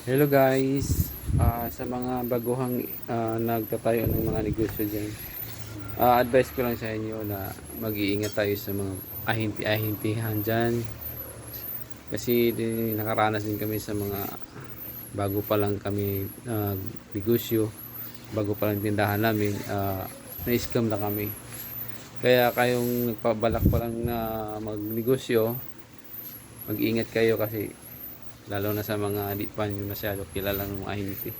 Hello guys, sa mga baguhang nagtatayo ng mga negosyo dyan, advice ko lang sa inyo na mag-iingat tayo sa mga ahinti-ahintihan dyan kasi nakaranas din kami sa mga bago pa lang kami negosyo, bago pa lang tindahan namin, na-scam na kami. Kaya kayong nagpabalak pa lang na magnegosyo, mag-iingat kayo kasi lalo na sa mga di pa nyo masyado kilala ng mga hinti,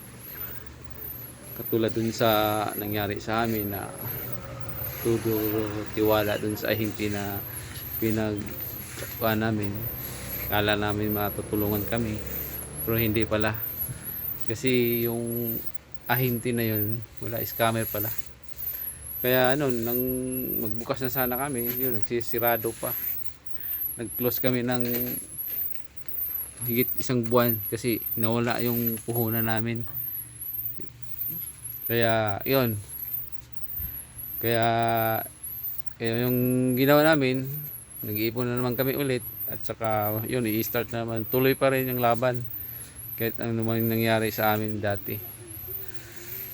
katulad dun sa nangyari sa amin na tuduro tiwala dun sa hinti na pinagkuha namin. Kala namin matutulungan kami pero hindi pala, kasi yung ahinti na yun wala, scammer pala. Kaya ano, nang magbukas na sana kami, yun nagsisirado pa, nag-close kami ng higit isang buwan kasi nawala yung puhunan namin. Kaya yun, kaya yung ginawa namin, nag-iipon na naman kami ulit at saka yun, i-start na naman, tuloy pa rin yung laban kahit ano naman nangyari sa amin dati.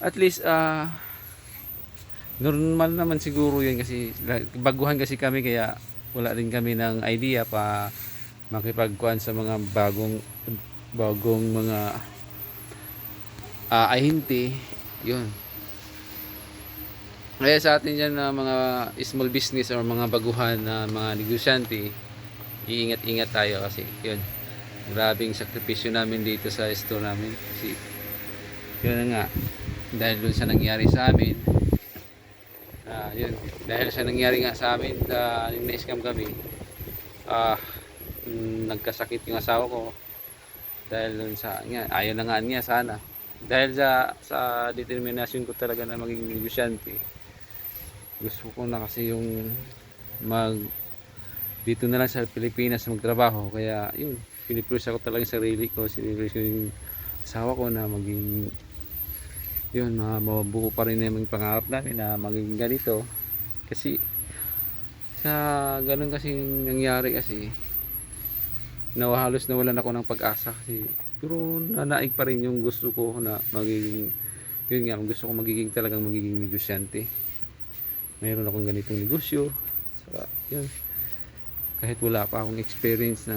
At least normal naman siguro yun kasi baguhan kasi kami, kaya wala din kami ng idea pa makipagkuhan sa mga bagong mga ahinti yun. Kaya sa atin dyan na mga small business or mga baguhan na mga negosyante, iingat-ingat tayo kasi yun, grabing sakripisyo namin dito sa store namin kasi yun nga, dahil dun sa nangyari sa amin, yun, dahil sa nangyari nga sa amin na-scam kami, nagkasakit yung asawa ko dahil dun sa nga, ayaw na nga niya sana, dahil sa determinasyon ko talaga na maging negosyante. Gusto ko na kasi yung dito na lang sa Pilipinas magtrabaho, kaya yun, pinipress ako talaga sa sarili ko, sinipres ko yung asawa ko na maging yun, mabuo pa rin yung pangarap namin na maging ganito. Kasi sa ganun kasi nangyari, kasi halos nawalan ako ng pag-asa kasi pero nanaig pa rin yung gusto ko na magiging, yun nga, gusto ko talagang magiging negosyante. Mayroon akong ganitong negosyo, saka yun, kahit wala pa akong experience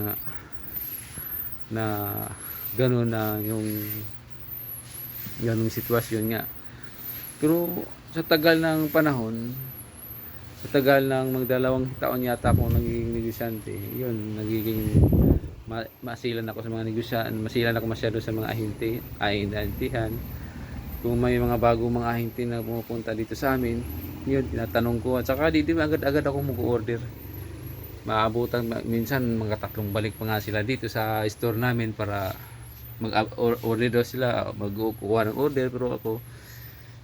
na gano'n na yung ganung sitwasyon nga, pero sa tagal ng panahon, sa tagal ng magdalawang taon yata akong nagiging negosyante, yun, nagiging masilan ako sa mga negosyan, masilan ako masyado sa mga ahintihan. Kung may mga bago mga ahinti na pumupunta dito sa amin, yun, tinatanong ko, at saka dito agad-agad ako mag-order. Maabutan minsan mga 3 balik pa nga sila dito sa store namin para mag-order daw sila, magkukuha ng order, pero ako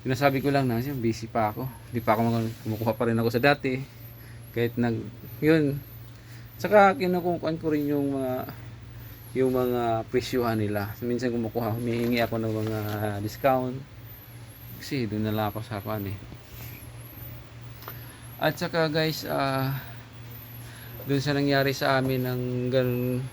sinasabi ko lang na busy pa ako, hindi pa ako kumukuha pa rin ako sa dati, kahit yun. Saka kinukuhaan ko rin yung mga presyuhan nila. Minsan kumukuha, humihingi ako ng mga discount kasi doon na lang ako sa kuan eh. At saka guys, doon sa nangyari sa amin ng ganun